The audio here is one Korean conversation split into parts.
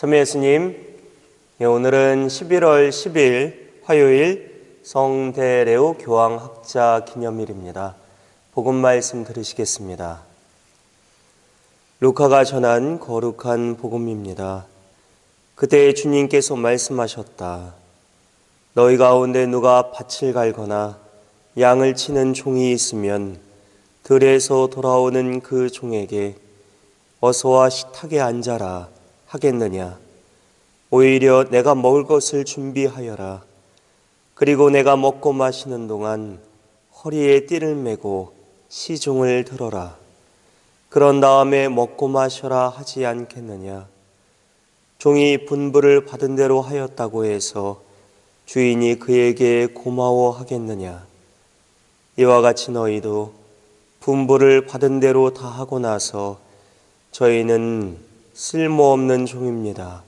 참 예수님, 오늘은 11월 10일 화요일 성대레오 교황학자 기념일입니다. 복음 말씀 들으시겠습니다. 루카가 전한 거룩한 복음입니다. 그때 주님께서 말씀하셨다. 너희 가운데 누가 밭을 갈거나 양을 치는 종이 있으면 들에서 돌아오는 그 종에게 어서와 식탁에 앉아라 하겠느냐. 오히려 내가 먹을 것을 준비하여라. 그리고 내가 먹고 마시는 동안 허리에 띠를 메고 시종을 들어라. 그런 다음에 먹고 마셔라 하지 않겠느냐. 종이 분부를 받은 대로 하였다고 해서 주인이 그에게 고마워하겠느냐. 이와 같이 너희도 분부를 받은 대로 다 하고 나서 저희는 쓸모없는 종입니다.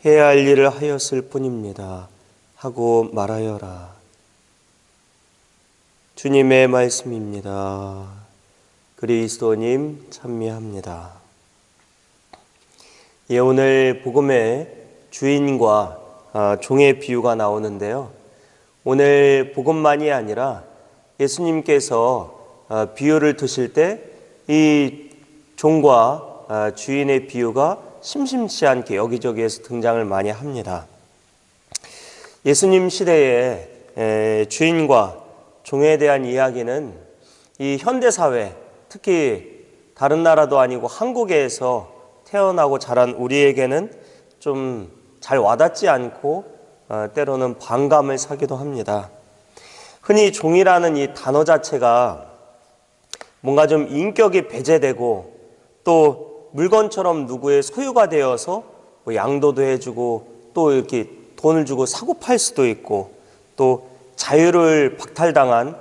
해야 할 일을 하였을 뿐입니다. 하고 말하여라. 주님의 말씀입니다. 그리스도님 찬미합니다. 오늘 복음의 주인과 종의 비유가 나오는데요. 오늘 복음만이 아니라 예수님께서 비유를 드실 때 이 종과 주인의 비유가 심심치 않게 여기저기에서 등장을 많이 합니다. 예수님 시대에 주인과 종에 대한 이야기는 이 현대사회, 특히 다른 나라도 아니고 한국에서 태어나고 자란 우리에게는 좀 잘 와닿지 않고 때로는 반감을 사기도 합니다. 흔히 종이라는 이 단어 자체가 뭔가 좀 인격이 배제되고 또 물건처럼 누구의 소유가 되어서 뭐 양도도 해주고 또 이렇게 돈을 주고 사고 팔 수도 있고 또 자유를 박탈당한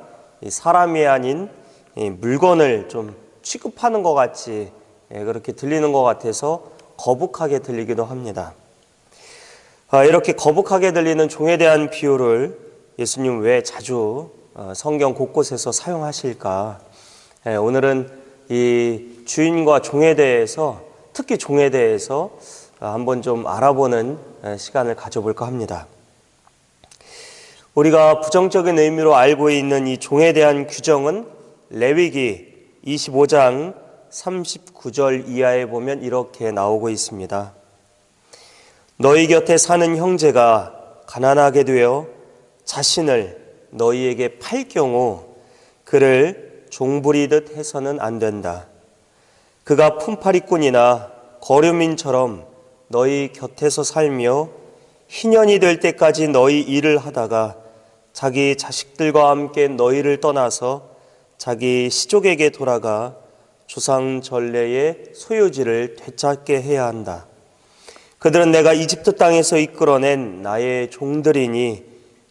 사람이 아닌 물건을 좀 취급하는 것 같이 그렇게 들리는 것 같아서 거북하게 들리기도 합니다. 이렇게 거북하게 들리는 종에 대한 비유를 예수님 왜 자주 성경 곳곳에서 사용하실까? 오늘은 이 주인과 종에 대해서, 특히 종에 대해서 한번 좀 알아보는 시간을 가져볼까 합니다. 우리가 부정적인 의미로 알고 있는 이 종에 대한 규정은 레위기 25장 39절 이하에 보면 이렇게 나오고 있습니다. 너희 곁에 사는 형제가 가난하게 되어 자신을 너희에게 팔 경우 그를 종부리듯 해서는 안 된다. 그가 품팔이꾼이나 거류민처럼 너희 곁에서 살며 희년이 될 때까지 너희 일을 하다가 자기 자식들과 함께 너희를 떠나서 자기 시족에게 돌아가 조상 전례의 소유지를 되찾게 해야 한다. 그들은 내가 이집트 땅에서 이끌어낸 나의 종들이니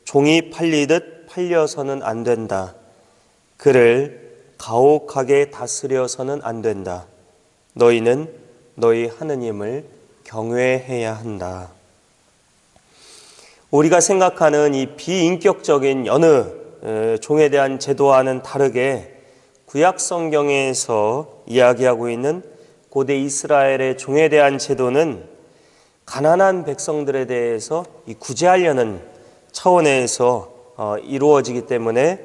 종이 팔리듯 팔려서는 안 된다. 그를 가혹하게 다스려서는 안 된다. 너희는 너희 하느님을 경외해야 한다. 우리가 생각하는 이 비인격적인 여느 종에 대한 제도와는 다르게 구약 성경에서 이야기하고 있는 고대 이스라엘의 종에 대한 제도는 가난한 백성들에 대해서 구제하려는 차원에서 이루어지기 때문에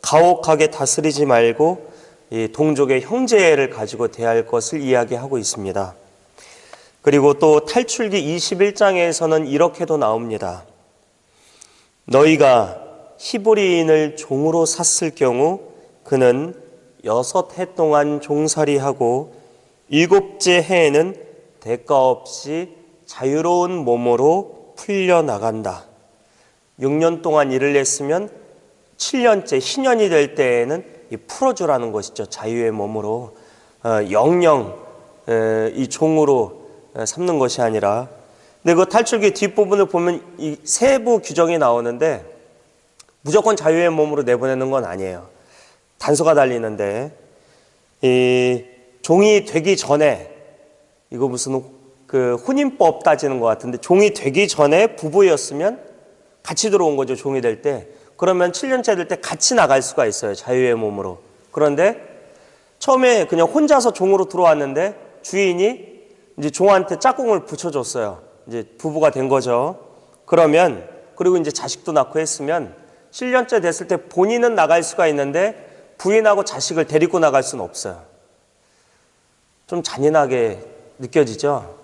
가혹하게 다스리지 말고 이 동족의 형제를 가지고 대할 것을 이야기하고 있습니다. 그리고 또 탈출기 21장에서는 이렇게도 나옵니다. 너희가 히브리인을 종으로 샀을 경우 그는 6해 동안 종살이하고 7째 해에는 대가 없이 자유로운 몸으로 풀려나간다. 6년 동안 일을 했으면 7년째 희년이 될 때에는 풀어주라는 것이죠. 자유의 몸으로 영영 이 종으로 삼는 것이 아니라. 근데 그 탈출기 뒷부분을 보면 이 세부 규정이 나오는데 무조건 자유의 몸으로 내보내는 건 아니에요. 단서가 달리는데 이 종이 되기 전에 이거 무슨 그 혼인법 따지는 것 같은데 종이 되기 전에 부부였으면 같이 들어온 거죠. 종이 될 때. 그러면 7년째 될 때 같이 나갈 수가 있어요. 자유의 몸으로. 그런데 처음에 그냥 혼자서 종으로 들어왔는데 주인이 이제 종한테 짝꿍을 붙여줬어요. 이제 부부가 된 거죠. 그러면 그리고 이제 자식도 낳고 했으면 7년째 됐을 때 본인은 나갈 수가 있는데 부인하고 자식을 데리고 나갈 수는 없어요. 좀 잔인하게 느껴지죠?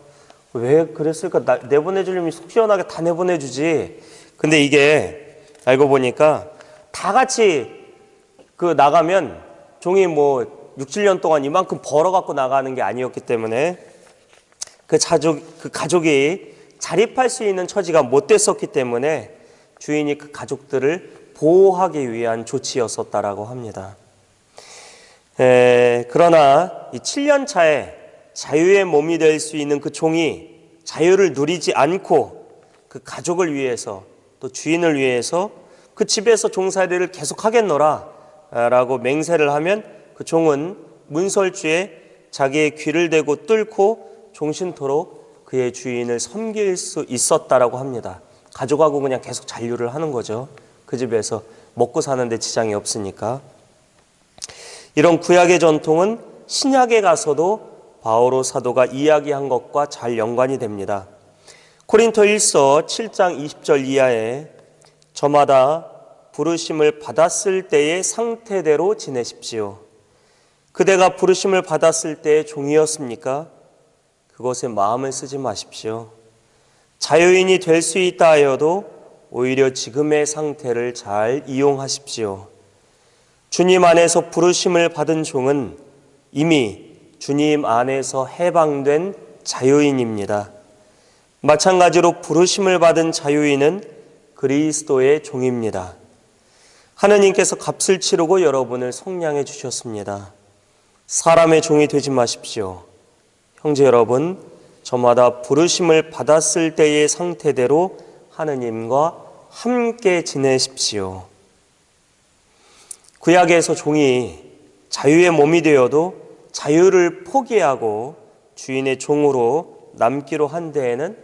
왜 그랬을까? 내보내주려면 속 시원하게 다 내보내주지. 근데 이게 알고 보니까 다 같이 나가면 종이 6, 7년 동안 이만큼 벌어갖고 나가는 게 아니었기 때문에 그 가족이 자립할 수 있는 처지가 못 됐었기 때문에 주인이 그 가족들을 보호하기 위한 조치였었다라고 합니다. 그러나 이 7년 차에 자유의 몸이 될 수 있는 그 종이 자유를 누리지 않고 그 가족을 위해서 또 주인을 위해서 그 집에서 종살이를 계속 하겠노라 라고 맹세를 하면 그 종은 문설주에 자기의 귀를 대고 뚫고 종신토록 그의 주인을 섬길 수 있었다라고 합니다. 가족하고 그냥 계속 잔류를 하는 거죠. 그 집에서 먹고 사는데 지장이 없으니까. 이런 구약의 전통은 신약에 가서도 바오로 사도가 이야기한 것과 잘 연관이 됩니다. 고린토 1서 7장 20절 이하에 저마다 부르심을 받았을 때의 상태대로 지내십시오. 그대가 부르심을 받았을 때의 종이었습니까? 그것에 마음을 쓰지 마십시오. 자유인이 될 수 있다 하여도 오히려 지금의 상태를 잘 이용하십시오. 주님 안에서 부르심을 받은 종은 이미 주님 안에서 해방된 자유인입니다. 마찬가지로 부르심을 받은 자유인은 그리스도의 종입니다. 하느님께서 값을 치르고 여러분을 속량해 주셨습니다. 사람의 종이 되지 마십시오. 형제 여러분, 저마다 부르심을 받았을 때의 상태대로 하느님과 함께 지내십시오. 구약에서 종이 자유의 몸이 되어도 자유를 포기하고 주인의 종으로 남기로 한 데에는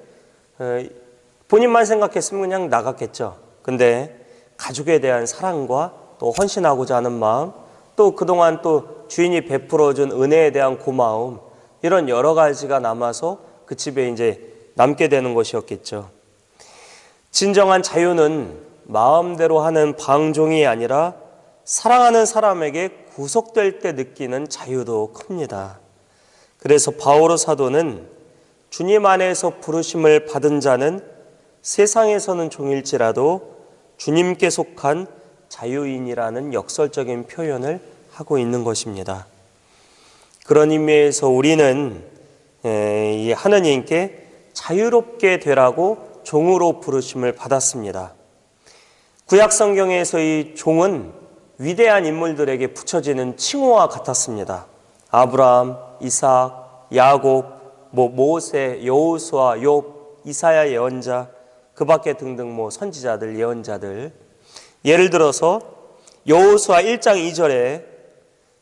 본인만 생각했으면 그냥 나갔겠죠. 근데 가족에 대한 사랑과 또 헌신하고자 하는 마음, 또 그동안 또 주인이 베풀어준 은혜에 대한 고마움, 이런 여러 가지가 남아서 그 집에 이제 남게 되는 것이었겠죠. 진정한 자유는 마음대로 하는 방종이 아니라 사랑하는 사람에게 구속될 때 느끼는 자유도 큽니다. 그래서 바오로 사도는 주님 안에서 부르심을 받은 자는 세상에서는 종일지라도 주님께 속한 자유인이라는 역설적인 표현을 하고 있는 것입니다. 그런 의미에서 우리는 이 하느님께 자유롭게 되라고 종으로 부르심을 받았습니다. 구약 성경에서 이 종은 위대한 인물들에게 붙여지는 칭호와 같았습니다. 아브라함, 이삭, 야곱, 모세, 여호수아, 욥, 이사야 예언자, 그 밖에 등등 선지자들, 예언자들. 예를 들어서 여호수아 1장 2절에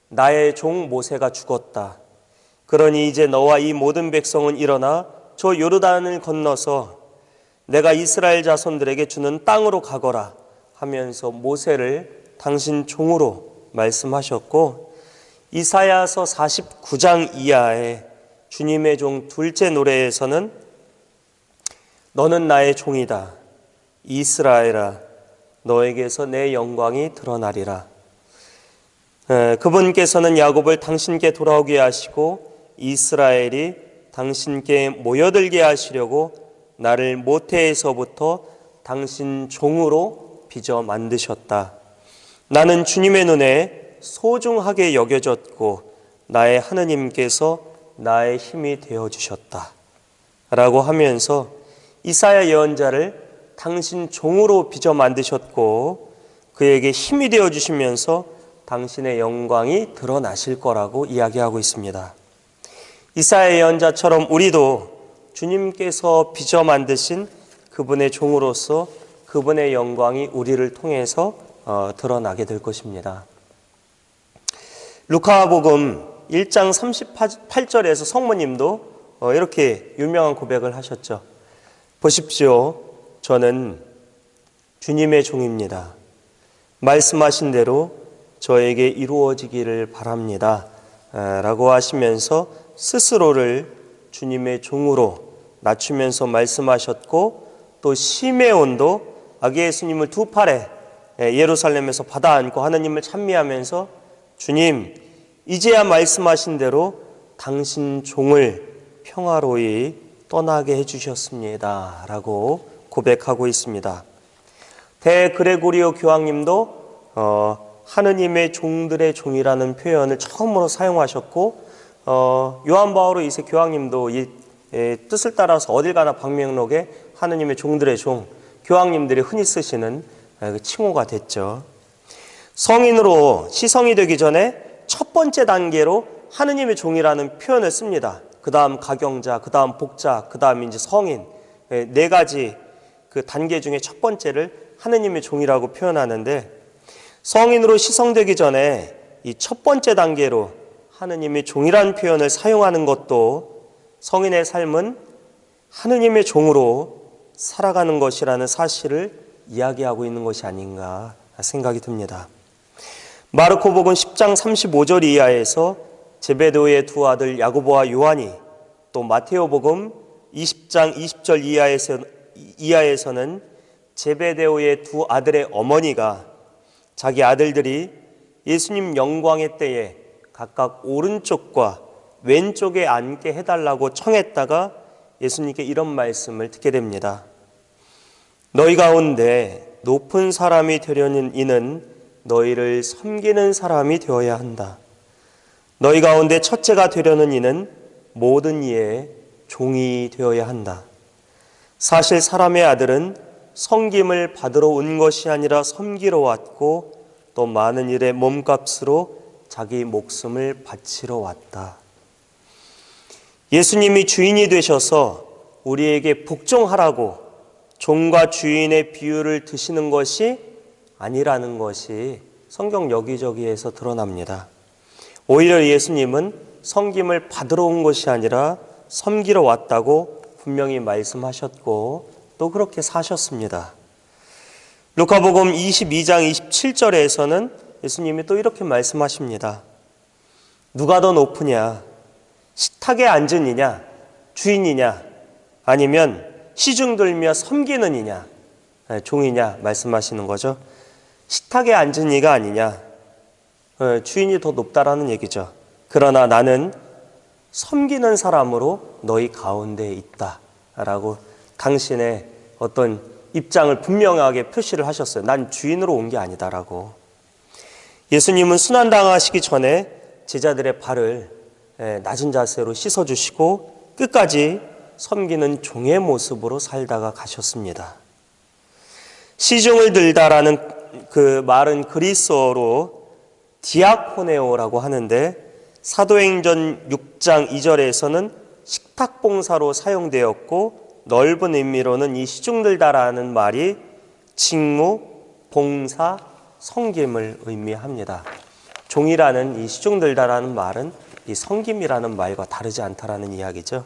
나의 종 모세가 죽었다. 그러니 이제 너와 이 모든 백성은 일어나 저 요르단을 건너서 내가 이스라엘 자손들에게 주는 땅으로 가거라 하면서 모세를 당신 종으로 말씀하셨고, 이사야서 49장 이하에 주님의 종 둘째 노래에서는 너는 나의 종이다. 이스라엘아, 너에게서 내 영광이 드러나리라. 그분께서는 야곱을 당신께 돌아오게 하시고 이스라엘이 당신께 모여들게 하시려고 나를 모태에서부터 당신 종으로 빚어 만드셨다. 나는 주님의 눈에 소중하게 여겨졌고 나의 하느님께서 나의 힘이 되어주셨다 라고 하면서 이사야 예언자를 당신 종으로 빚어 만드셨고 그에게 힘이 되어주시면서 당신의 영광이 드러나실 거라고 이야기하고 있습니다. 이사야 예언자처럼 우리도 주님께서 빚어 만드신 그분의 종으로서 그분의 영광이 우리를 통해서 드러나게 될 것입니다. 루카복음 1장 38절에서 성모님도 이렇게 유명한 고백을 하셨죠. 보십시오. 저는 주님의 종입니다. 말씀하신 대로 저에게 이루어지기를 바랍니다. 라고 하시면서 스스로를 주님의 종으로 낮추면서 말씀하셨고, 또 시메온도 아기 예수님을 두 팔에 예루살렘에서 받아 안고 하느님을 찬미하면서 주님, 이제야 말씀하신 대로 당신 종을 평화로이 떠나게 해주셨습니다 라고 고백하고 있습니다. 대그레고리오 교황님도 하느님의 종들의 종이라는 표현을 처음으로 사용하셨고, 요한 바오로 2세 교황님도 이 뜻을 따라서 어딜 가나 방명록에 하느님의 종들의 종, 교황님들이 흔히 쓰시는 칭호가 됐죠. 성인으로 시성이 되기 전에 첫 번째 단계로 하느님의 종이라는 표현을 씁니다. 그 다음 가경자, 그 다음 복자, 그 다음 이제 성인, 네 가지 그 단계 중에 첫 번째를 하느님의 종이라고 표현하는데, 성인으로 시성되기 전에 이 첫 번째 단계로 하느님의 종이라는 표현을 사용하는 것도 성인의 삶은 하느님의 종으로 살아가는 것이라는 사실을 이야기하고 있는 것이 아닌가 생각이 듭니다. 마르코복음 10장 35절 이하에서 제베데오의 두 아들 야고보와 요한이, 또 마테오복음 20장 20절 이하에서는 제베데오의 두 아들의 어머니가 자기 아들들이 예수님 영광의 때에 각각 오른쪽과 왼쪽에 앉게 해달라고 청했다가 예수님께 이런 말씀을 듣게 됩니다. 너희 가운데 높은 사람이 되려는 이는 너희를 섬기는 사람이 되어야 한다. 너희 가운데 첫째가 되려는 이는 모든 이의 종이 되어야 한다. 사실 사람의 아들은 섬김을 받으러 온 것이 아니라 섬기러 왔고, 또 많은 일의 몸값으로 자기 목숨을 바치러 왔다. 예수님이 주인이 되셔서 우리에게 복종하라고 종과 주인의 비유를 드시는 것이 아니라는 것이 성경 여기저기에서 드러납니다. 오히려 예수님은 섬김을 받으러 온 것이 아니라 섬기러 왔다고 분명히 말씀하셨고, 또 그렇게 사셨습니다. 루카복음 22장 27절에서는 예수님이 또 이렇게 말씀하십니다. 누가 더 높으냐? 식탁에 앉은 이냐? 주인이냐? 아니면 시중 들며 섬기는 이냐? 종이냐? 말씀하시는 거죠. 식탁에 앉은 이가 아니냐? 주인이 더 높다라는 얘기죠. 그러나 나는 섬기는 사람으로 너희 가운데 있다 라고 당신의 어떤 입장을 분명하게 표시를 하셨어요. 난 주인으로 온 게 아니다라고. 예수님은 순환당하시기 전에 제자들의 발을 낮은 자세로 씻어주시고 끝까지 섬기는 종의 모습으로 살다가 가셨습니다. 시중을 들다라는 그 말은 그리스어로 디아코네오라고 하는데, 사도행전 6장 2절에서는 식탁봉사로 사용되었고, 넓은 의미로는 이 시중들다라는 말이 직무, 봉사, 섬김을 의미합니다. 종이라는 이 시중들다라는 말은 이 섬김이라는 말과 다르지 않다라는 이야기죠.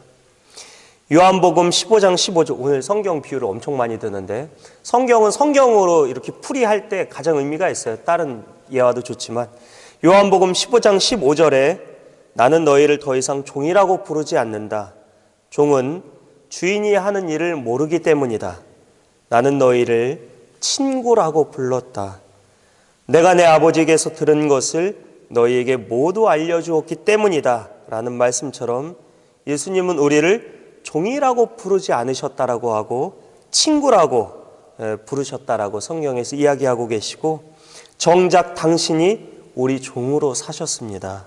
요한복음 15장 15절, 오늘 성경 비유를 엄청 많이 드는데, 성경은 성경으로 이렇게 풀이할 때 가장 의미가 있어요. 다른 예화도 좋지만 요한복음 15장 15절에 나는 너희를 더 이상 종이라고 부르지 않는다. 종은 주인이 하는 일을 모르기 때문이다. 나는 너희를 친구라고 불렀다. 내가 내 아버지에게서 들은 것을 너희에게 모두 알려주었기 때문이다 라는 말씀처럼 예수님은 우리를 종이라고 부르지 않으셨다라고 하고 친구라고 부르셨다라고 성경에서 이야기하고 계시고, 정작 당신이 우리 종으로 사셨습니다.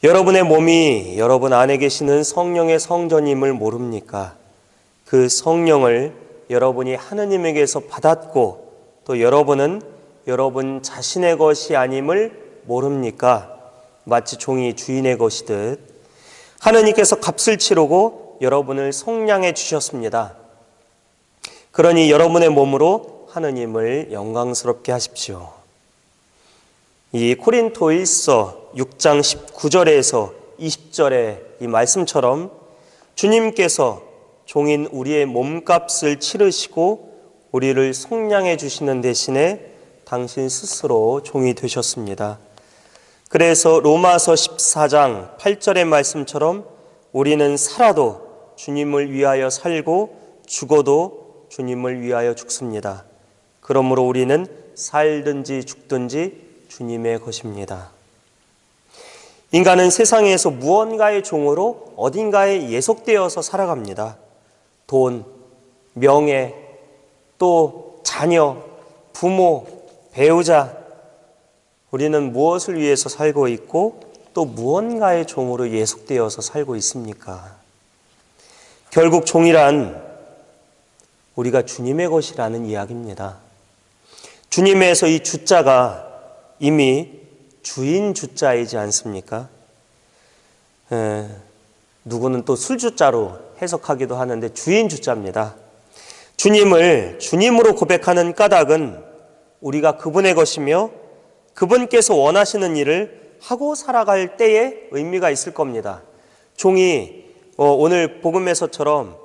여러분의 몸이 여러분 안에 계시는 성령의 성전임을 모릅니까? 그 성령을 여러분이 하느님에게서 받았고, 또 여러분은 여러분 자신의 것이 아님을 모릅니까? 마치 종이 주인의 것이듯 하느님께서 값을 치르고 여러분을 속량해 주셨습니다. 그러니 여러분의 몸으로 하느님을 영광스럽게 하십시오. 이 고린도일서 6장 19절에서 20절의 이 말씀처럼 주님께서 종인 우리의 몸값을 치르시고 우리를 속량해 주시는 대신에 당신 스스로 종이 되셨습니다. 그래서 로마서 14장 8절의 말씀처럼 우리는 살아도 주님을 위하여 살고 죽어도 주님을 위하여 죽습니다. 그러므로 우리는 살든지 죽든지 주님의 것입니다. 인간은 세상에서 무언가의 종으로 어딘가에 예속되어서 살아갑니다. 돈, 명예, 또 자녀, 부모, 배우자, 우리는 무엇을 위해서 살고 있고 또 무언가의 종으로 예속되어서 살고 있습니까? 결국 종이란 우리가 주님의 것이라는 이야기입니다. 주님에서 이 주자가 이미 주인 주자이지 않습니까? 누구는 또 술주자로 해석하기도 하는데 주인 주자입니다. 주님을 주님으로 고백하는 까닭은 우리가 그분의 것이며 그분께서 원하시는 일을 하고 살아갈 때에 의미가 있을 겁니다. 종이 오늘 복음에서처럼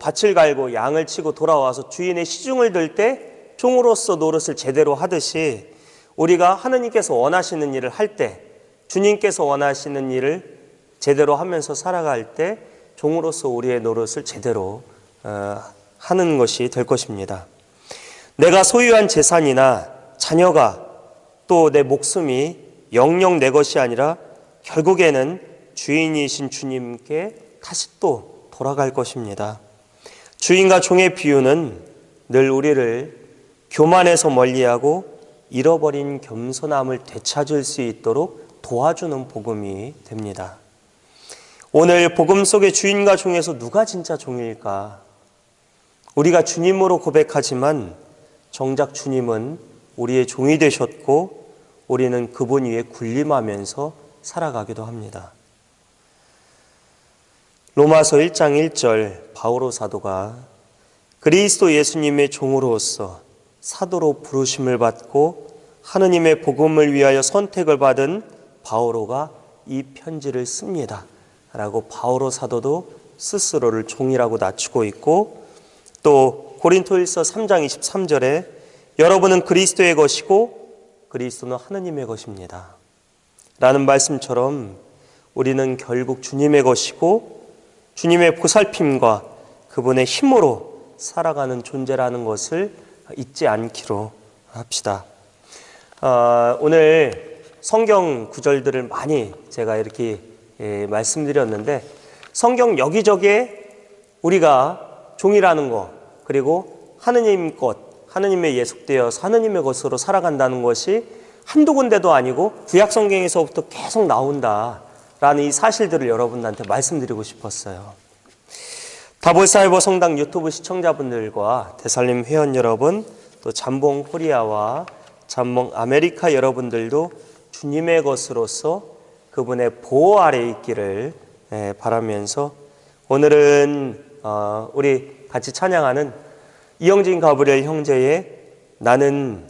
밭을 갈고 양을 치고 돌아와서 주인의 시중을 들 때 종으로서 노릇을 제대로 하듯이 우리가 하느님께서 원하시는 일을 할 때, 주님께서 원하시는 일을 제대로 하면서 살아갈 때 종으로서 우리의 노릇을 제대로 하는 것이 될 것입니다. 내가 소유한 재산이나 자녀가 또 내 목숨이 영영 내 것이 아니라 결국에는 주인이신 주님께 다시 또 돌아갈 것입니다. 주인과 종의 비유는 늘 우리를 교만에서 멀리하고 잃어버린 겸손함을 되찾을 수 있도록 도와주는 복음이 됩니다. 오늘 복음 속의 주인과 종에서 누가 진짜 종일까? 우리가 주님으로 고백하지만 정작 주님은 우리의 종이 되셨고 우리는 그분 위에 군림하면서 살아가기도 합니다. 로마서 1장 1절 바오로 사도가 그리스도 예수님의 종으로서 사도로 부르심을 받고 하느님의 복음을 위하여 선택을 받은 바오로가 이 편지를 씁니다 라고 바오로 사도도 스스로를 종이라고 낮추고 있고, 또 고린토일서 3장 23절에 여러분은 그리스도의 것이고 그리스도는 하느님의 것입니다 라는 말씀처럼 우리는 결국 주님의 것이고 주님의 보살핌과 그분의 힘으로 살아가는 존재라는 것을 잊지 않기로 합시다. 오늘 성경 구절들을 많이 제가 이렇게 말씀드렸는데 성경 여기저기에 우리가 종이라는 것, 그리고 하느님 것, 하느님의 예속되어서 하느님의 것으로 살아간다는 것이 한두 군데도 아니고 구약 성경에서부터 계속 나온다라는 이 사실들을 여러분들한테 말씀드리고 싶었어요. 다볼사이버 성당 유튜브 시청자분들과 대살림 회원 여러분, 또 잠봉 코리아와 잠봉 아메리카 여러분들도 주님의 것으로서 그분의 보호 아래 있기를 바라면서 오늘은 우리 같이 찬양하는 이영진 가브리엘 형제의 나는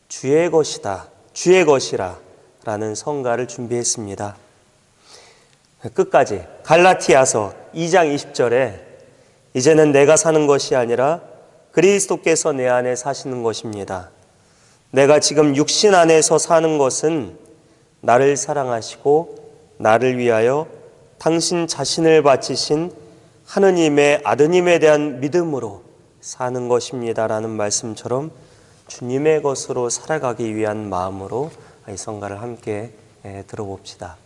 주의 것이다, 주의 것이라 라는 성가를 준비했습니다. 끝까지 갈라티아서 2장 20절에 이제는 내가 사는 것이 아니라 그리스도께서 내 안에 사시는 것입니다. 내가 지금 육신 안에서 사는 것은 나를 사랑하시고 나를 위하여 당신 자신을 바치신 하느님의 아드님에 대한 믿음으로 사는 것입니다 라는 말씀처럼 주님의 것으로 살아가기 위한 마음으로 이 성가를 함께 들어봅시다.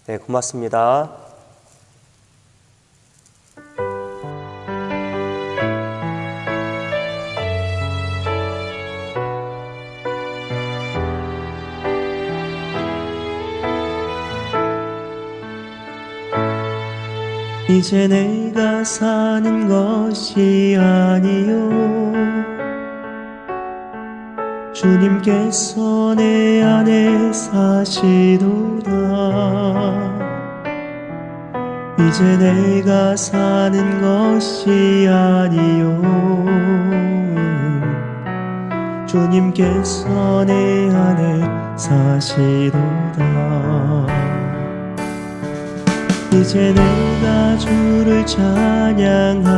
네, 고맙습니다. 이제 내가 사는 것이 아니요 주님께서 내 안에 사시도다. 이제 내가 사는 것이 아니요 주님께서 내 안에 사시도다. 이제 내가 주를 찬양하리요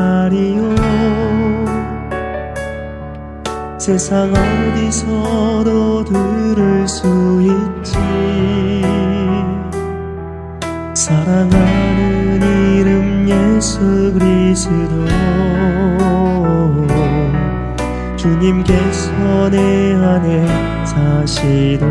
세상 어디서도 들을 수 있지. 사랑하는 이름 주님께서 내 안에 사시도다.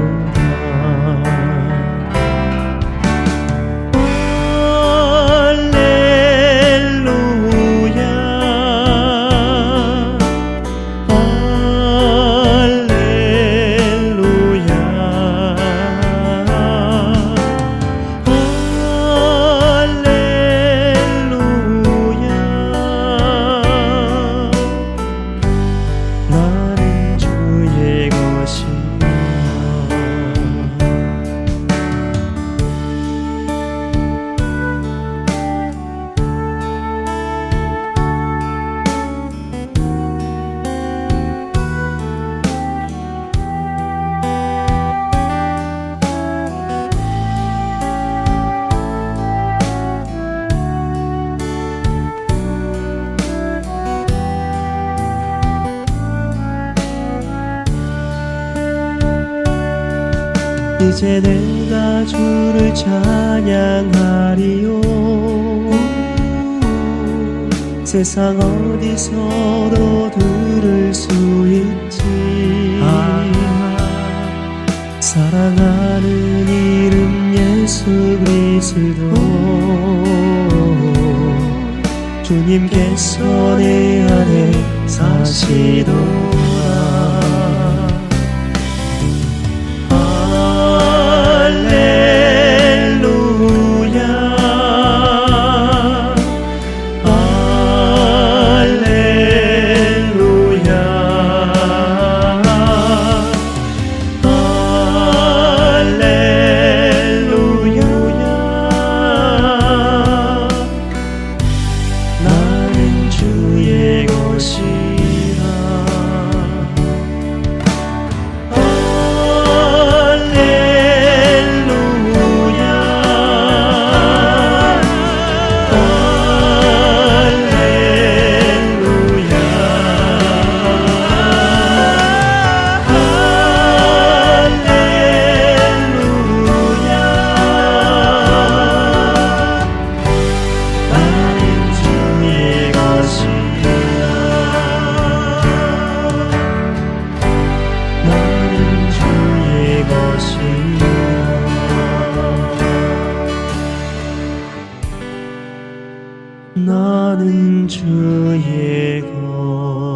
나는 주의 것이야. 이제 내가 주를 찬양하리요. 세상 어디서도 들을 수 있지. 사랑하는 이름 예수 그리스도, 주님께서 내 안에 사시도다. 나는 주의 것이라. 나는 주의 것